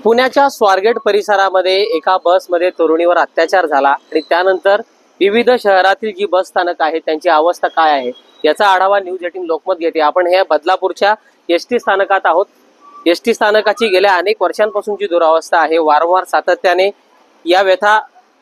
पुण्याच्या स्वारगेट परिसरामध्ये एका बसमध्ये तरुणीवर अत्याचार झाला आणि त्यानंतर विविध शहरातील जी बस स्थानक आहेत त्यांची अवस्था काय आहे याचा आढावा न्यूज 18 लोकमत घेते। आपण हे बदलापूरच्या एसटी स्थानकात आहोत। एसटी स्थानकाची गेल्या अनेक वर्षांपासूनची दुरावस्था आहे। वारंवार सातत्याने या व्यथा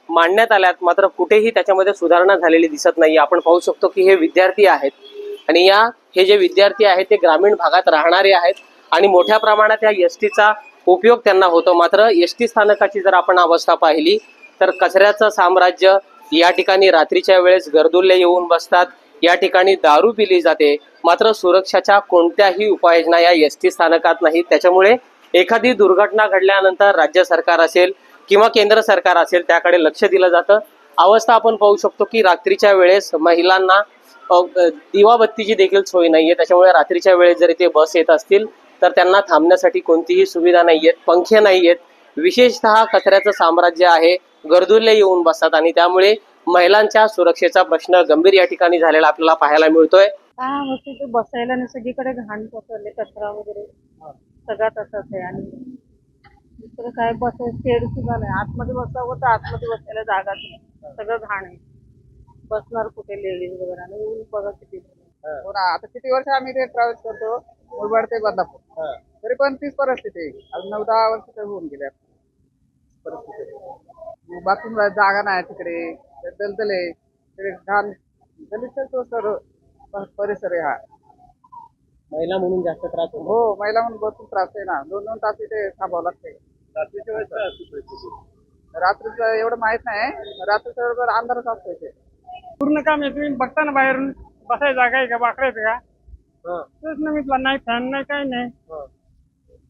मांडण्यात आल्यात, मात्र कुठेही त्याच्यामध्ये सुधारणा झालेली दिसत नाही। आपण पाहू शकतो की हे विद्यार्थी आहेत आणि हे जे विद्यार्थी आहेत ते ग्रामीण भागात राहणारे आहेत आणि मोठ्या प्रमाणात या एसटीचा उपयोग त्यांना होतो। मात्र एसटी स्थानकाची जर आपण अवस्था पाहिली तर कचऱ्याचं साम्राज्य, या ठिकाणी रात्रीच्या वेळेस गर्दुल्ले येऊन बसतात, या ठिकाणी दारू पिली जाते, मात्र सुरक्षाच्या कोणत्याही उपाययोजना या एसटी स्थानकात नाही। त्याच्यामुळे एखादी दुर्घटना घडल्यानंतर राज्य सरकार असेल किंवा केंद्र सरकार असेल त्याकडे लक्ष दिलं जातं। अवस्था आपण पाहू शकतो की रात्रीच्या वेळेस महिलांना दिवाबत्तीची देखील सोय नाहीये। त्याच्यामुळे रात्रीच्या वेळेस जर इथे बस येत असतील तर त्यांना थांबण्यासाठी कोणतीही सुविधा नाहीयेत, पंखे नाहीयेत, विशेषतः कचऱ्याचं साम्राज्य आहे, गर्दुल्ले येऊन बसतात आणि त्यामुळे महिलांच्या सुरक्षेचा प्रश्न गंभीर या ठिकाणी झालेला आपल्याला पाहायला मिळतोय। तिथे बसायला नाही, सगळीकडे घाण पसरले, कचरा वगैरे सगळं तसंच आहे। आणि दुसरं काय बसायचं शेड सुद्धा नाही, आतमध्ये बसावं तर आतमध्ये बसायला जागाच नाही, सगळं घाण आहे। बसणार कुठे लेडीज वगैरे, आणि ऊन बघा किती। हो ना, आता किती वर्ष आम्ही ते ट्रॅव्हल्स करतो मुरबाड ते बदलापूर, तरी पण तीच परिस्थिती आहे। आज 9-10 वर्ष तर होऊन गेले परिस्थिती। बाथरूम जागा नाही तिकडे, दलदले तिकडे, घाण गलिच्छ परिसर आहे हा। महिला म्हणून जास्त त्रास होतो। हो, महिला म्हणून भरपूर त्रास आहे ना, 2-2 तास इथे थांबावं लागते। रात्रीचं एवढं माहित नाही, रात्रीचं बरोबर अंधारच असतो इथे। पूर्ण काम आहे, तुम्ही बघता ना बाहेरून बसायची जागा आहे का, बाकडायचं का? तेच ना, मितला नाही फॅन नाही, काही नाही,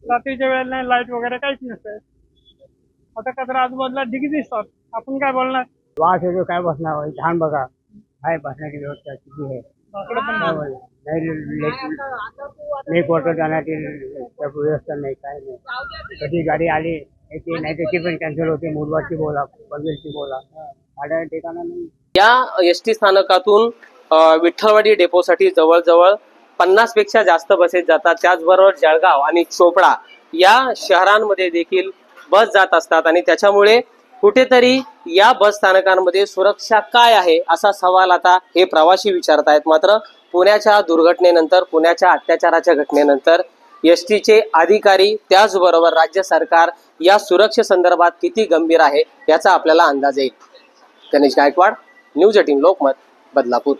रात्रीच्या वेळेला नाही लाईट वगैरे काहीच नसतं। आता कचरा आजूबाजूला ढिगी दिसतात, आपण काय बोलणार? वास येतो, काय बसणार, छान बघा काय बसण्याची व्यवस्था किती आहे। नाही क्वार्टर जाण्याची व्यवस्था नाही, काय नाही। कधी गाडी आली येते, नाही त्याची पण कॅन्सल होते। मुरबाडची बोला, पनवेलची बोला, गाड्या ठिकाणा नाही। या एसटी स्थानकातून विठ्ठलवाडी डेपोसाठी जवळजवळ 50 पेक्षा जास्त बसेस जातात। त्याचबरोबर जळगाव आणि चोपडा या शहरांमध्ये देखील बस जात असतात आणि त्याच्यामुळे कुठेतरी या बस स्थानकांमध्ये सुरक्षा काय आहे असा सवाल आता हे प्रवासी विचारतायत। मात्र पुण्याच्या दुर्घटनेनंतर, पुण्याच्या अत्याचाराच्या घटनेनंतर एसटीचे अधिकारी त्याचबरोबर राज्य सरकार या सुरक्षेसंदर्भात किती गंभीर आहे याचा आपल्याला अंदाज येईल। गणेश गायकवाड, न्यूज 18 लोकमत, बदलापूर।